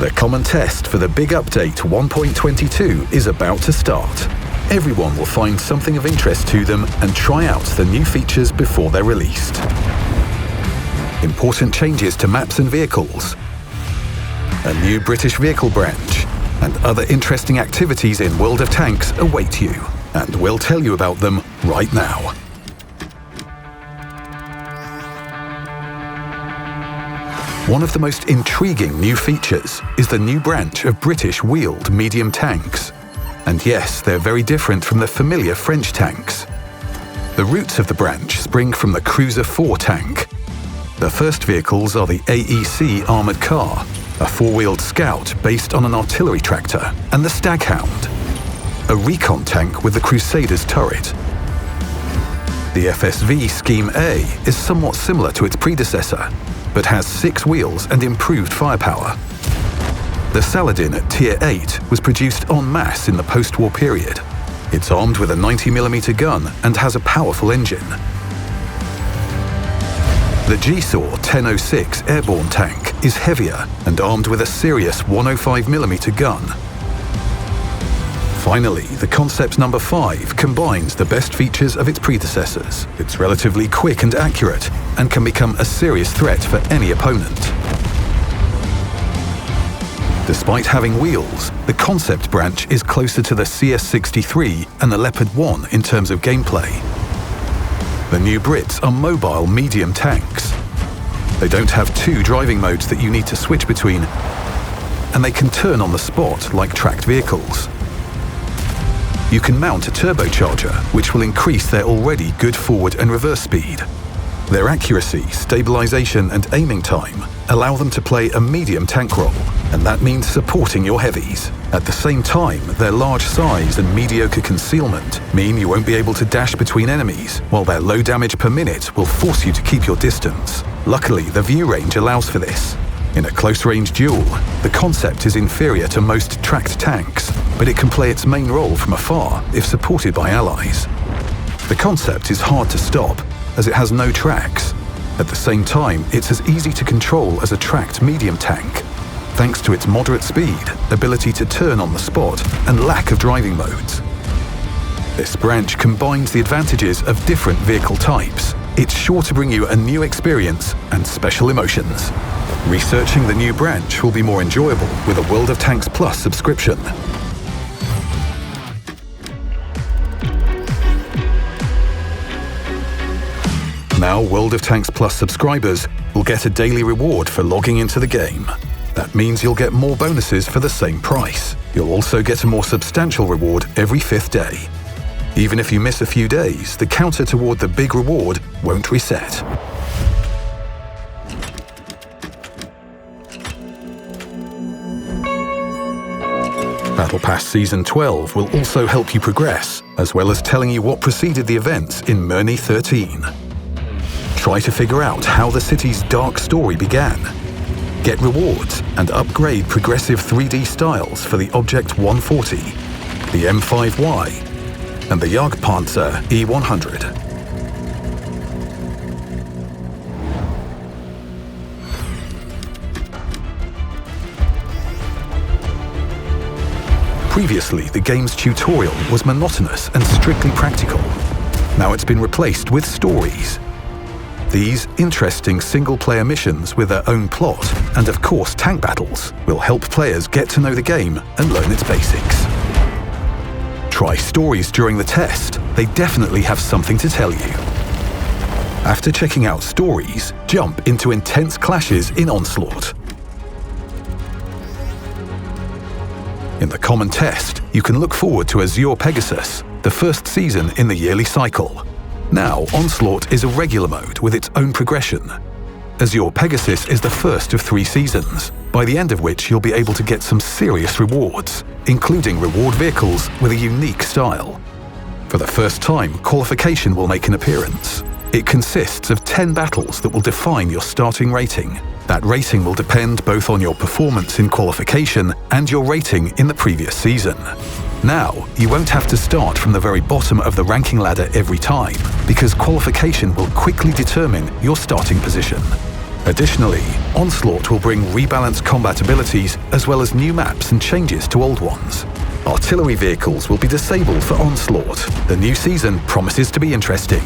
The common test for the big update 1.22 is about to start. Everyone will find something of interest to them and try out the new features before they're released. Important changes to maps and vehicles, a new British vehicle branch, and other interesting activities in World of Tanks await you, and we'll tell you about them right now. One of the most intriguing new features is the new branch of British wheeled medium tanks. And yes, they're very different from the familiar French tanks. The roots of the branch spring from the Cruiser 4 tank. The first vehicles are the AEC armoured car, a four-wheeled scout based on an artillery tractor, and the Staghound, a recon tank with the Crusader's turret. The FSV Scheme A is somewhat similar to its predecessor, but has 6 wheels and improved firepower. The Saladin at Tier 8 was produced en masse in the post-war period. It's armed with a 90mm gun and has a powerful engine. The GSAW 1006 airborne tank is heavier and armed with a serious 105mm gun. Finally, the Concept No. 5 combines the best features of its predecessors. It's relatively quick and accurate, and can become a serious threat for any opponent. Despite having wheels, the Concept branch is closer to the CS63 and the Leopard 1 in terms of gameplay. The new Brits are mobile medium tanks. They don't have 2 driving modes that you need to switch between, and they can turn on the spot like tracked vehicles. You can mount a turbocharger, which will increase their already good forward and reverse speed. Their accuracy, stabilization, and aiming time allow them to play a medium tank role, and that means supporting your heavies. At the same time, their large size and mediocre concealment mean you won't be able to dash between enemies, while their low damage per minute will force you to keep your distance. Luckily, the view range allows for this. In a close-range duel, the Concept is inferior to most tracked tanks, but it can play its main role from afar if supported by allies. The Concept is hard to stop, as it has no tracks. At the same time, it's as easy to control as a tracked medium tank, thanks to its moderate speed, ability to turn on the spot, and lack of driving modes. This branch combines the advantages of different vehicle types. It's sure to bring you a new experience and special emotions. Researching the new branch will be more enjoyable with a World of Tanks Plus subscription. Now, World of Tanks Plus subscribers will get a daily reward for logging into the game. That means you'll get more bonuses for the same price. You'll also get a more substantial reward every 5th day. Even if you miss a few days, the counter toward the big reward won't reset. Battle Pass Season 12 will also help you progress, as well as telling you what preceded the events in Murney 13. Try to figure out how the city's dark story began. Get rewards and upgrade progressive 3D styles for the Object 140, the M5Y, and the Jagdpanzer E100. Previously, the game's tutorial was monotonous and strictly practical. Now it's been replaced with stories. These interesting single-player missions with their own plot, and of course tank battles, will help players get to know the game and learn its basics. Try stories during the test. They definitely have something to tell you. After checking out stories, jump into intense clashes in Onslaught. In the common test, you can look forward to Azure Pegasus, the first season in the yearly cycle. Now, Onslaught is a regular mode with its own progression. Azure Pegasus is the first of 3 seasons, by the end of which you'll be able to get some serious rewards, including reward vehicles with a unique style. For the first time, qualification will make an appearance. It consists of 10 battles that will define your starting rating. That rating will depend both on your performance in qualification and your rating in the previous season. Now, you won't have to start from the very bottom of the ranking ladder every time, because qualification will quickly determine your starting position. Additionally, Onslaught will bring Rebalance combat abilities as well as new maps and changes to old ones. Artillery vehicles will be disabled for Onslaught. The new season promises to be interesting.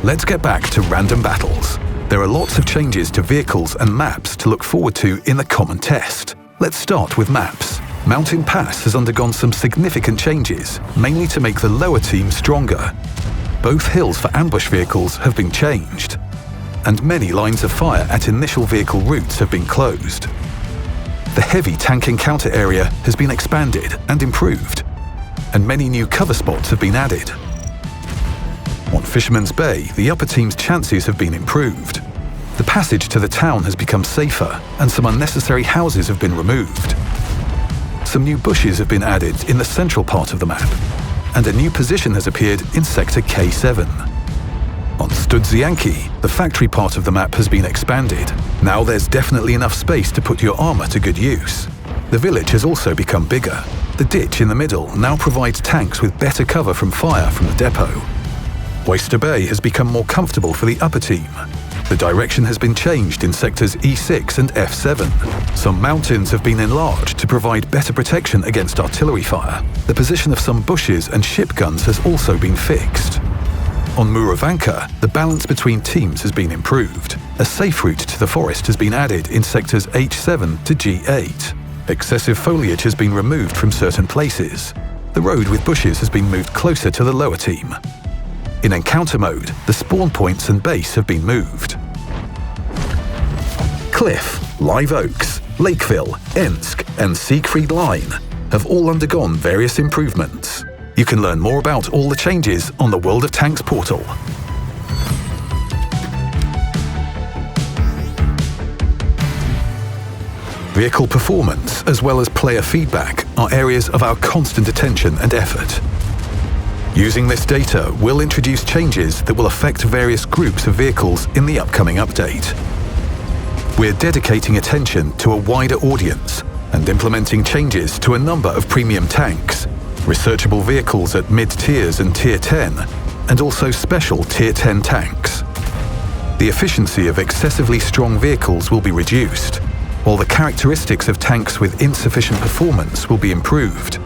Let's get back to random battles. There are lots of changes to vehicles and maps to look forward to in the common test. Let's start with maps. Mountain Pass has undergone some significant changes, mainly to make the lower team stronger. Both hills for ambush vehicles have been changed, and many lines of fire at initial vehicle routes have been closed. The heavy tank encounter area has been expanded and improved, and many new cover spots have been added. On Fisherman's Bay, the upper team's chances have been improved. The passage to the town has become safer, and some unnecessary houses have been removed. Some new bushes have been added in the central part of the map, and a new position has appeared in Sector K7. On Studzianki, the factory part of the map has been expanded. Now there's definitely enough space to put your armor to good use. The village has also become bigger. The ditch in the middle now provides tanks with better cover from fire from the depot. Oyster Bay has become more comfortable for the upper team. The direction has been changed in sectors E6 and F7. Some mountains have been enlarged to provide better protection against artillery fire. The position of some bushes and ship guns has also been fixed. On Muravanka, the balance between teams has been improved. A safe route to the forest has been added in sectors H7 to G8. Excessive foliage has been removed from certain places. The road with bushes has been moved closer to the lower team. In encounter mode, the spawn points and base have been moved. Cliff, Live Oaks, Lakeville, Ensk, and Siegfried Line have all undergone various improvements. You can learn more about all the changes on the World of Tanks portal. Vehicle performance, as well as player feedback, are areas of our constant attention and effort. Using this data, we'll introduce changes that will affect various groups of vehicles in the upcoming update. We're dedicating attention to a wider audience and implementing changes to a number of premium tanks, researchable vehicles at mid-tiers and Tier 10, and also special Tier 10 tanks. The efficiency of excessively strong vehicles will be reduced, while the characteristics of tanks with insufficient performance will be improved.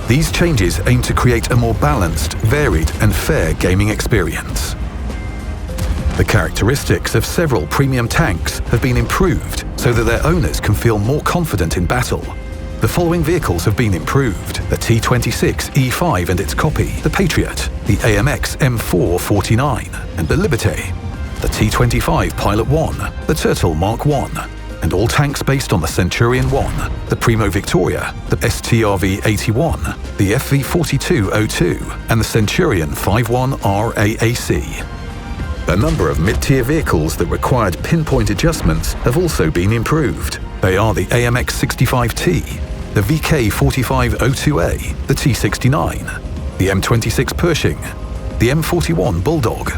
These changes aim to create a more balanced, varied, and fair gaming experience. The characteristics of several premium tanks have been improved so that their owners can feel more confident in battle. The following vehicles have been improved: the T-26 E5 and its copy, the Patriot, the AMX M449, and the Liberté, the T-25 Pilot 1, the Turtle Mark 1, and all tanks based on the Centurion 1, the Primo Victoria, the STRV-81, the FV-4202, and the Centurion 51 RAAC. A number of mid-tier vehicles that required pinpoint adjustments have also been improved. They are the AMX-65T, the VK-4502A, the T-69, the M26 Pershing, the M41 Bulldog,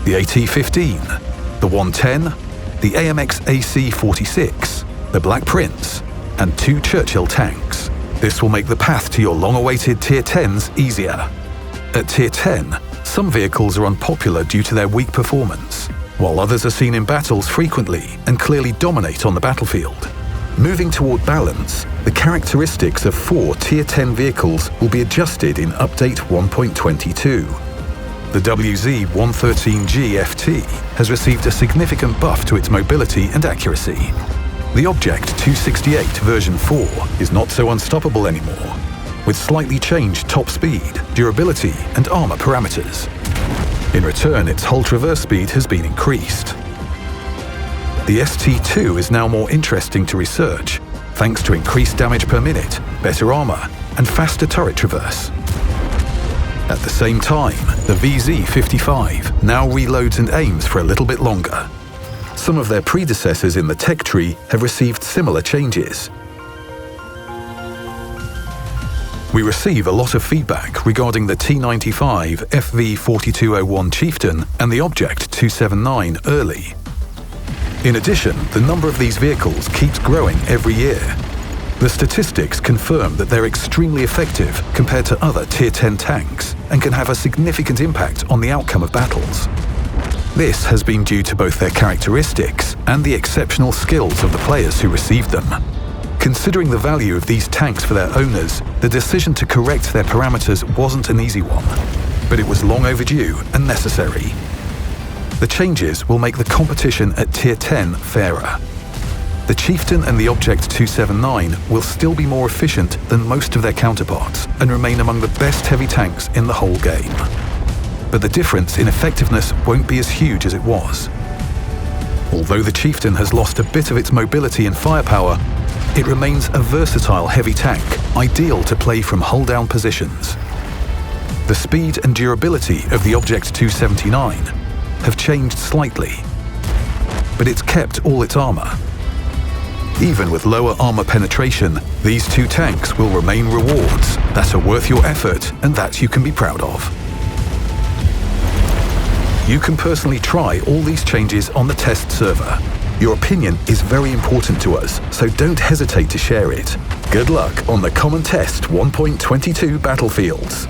the AT-15, the 110, the AMX AC-46, the Black Prince, and 2 Churchill tanks. This will make the path to your long-awaited Tier 10s easier. At Tier 10, some vehicles are unpopular due to their weak performance, while others are seen in battles frequently and clearly dominate on the battlefield. Moving toward balance, the characteristics of 4 Tier 10 vehicles will be adjusted in Update 1.22. The WZ-113G FT has received a significant buff to its mobility and accuracy. The Object 268 version 4 is not so unstoppable anymore, with slightly changed top speed, durability, and armor parameters. In return, its hull traverse speed has been increased. The ST2 is now more interesting to research, thanks to increased damage per minute, better armor, and faster turret traverse. At the same time, the VZ-55 now reloads and aims for a little bit longer. Some of their predecessors in the tech tree have received similar changes. We receive a lot of feedback regarding the T-95 FV-4201 Chieftain and the Object 279 Early. In addition, the number of these vehicles keeps growing every year. The statistics confirm that they're extremely effective compared to other Tier 10 tanks and can have a significant impact on the outcome of battles. This has been due to both their characteristics and the exceptional skills of the players who received them. Considering the value of these tanks for their owners, the decision to correct their parameters wasn't an easy one, but it was long overdue and necessary. The changes will make the competition at Tier 10 fairer. The Chieftain and the Object 279 will still be more efficient than most of their counterparts and remain among the best heavy tanks in the whole game. But the difference in effectiveness won't be as huge as it was. Although the Chieftain has lost a bit of its mobility and firepower, it remains a versatile heavy tank, ideal to play from hull-down positions. The speed and durability of the Object 279 have changed slightly, but it's kept all its armor. Even with lower armor penetration, these two tanks will remain rewards that are worth your effort and that you can be proud of. You can personally try all these changes on the test server. Your opinion is very important to us, so don't hesitate to share it. Good luck on the Common Test 1.22 battlefields.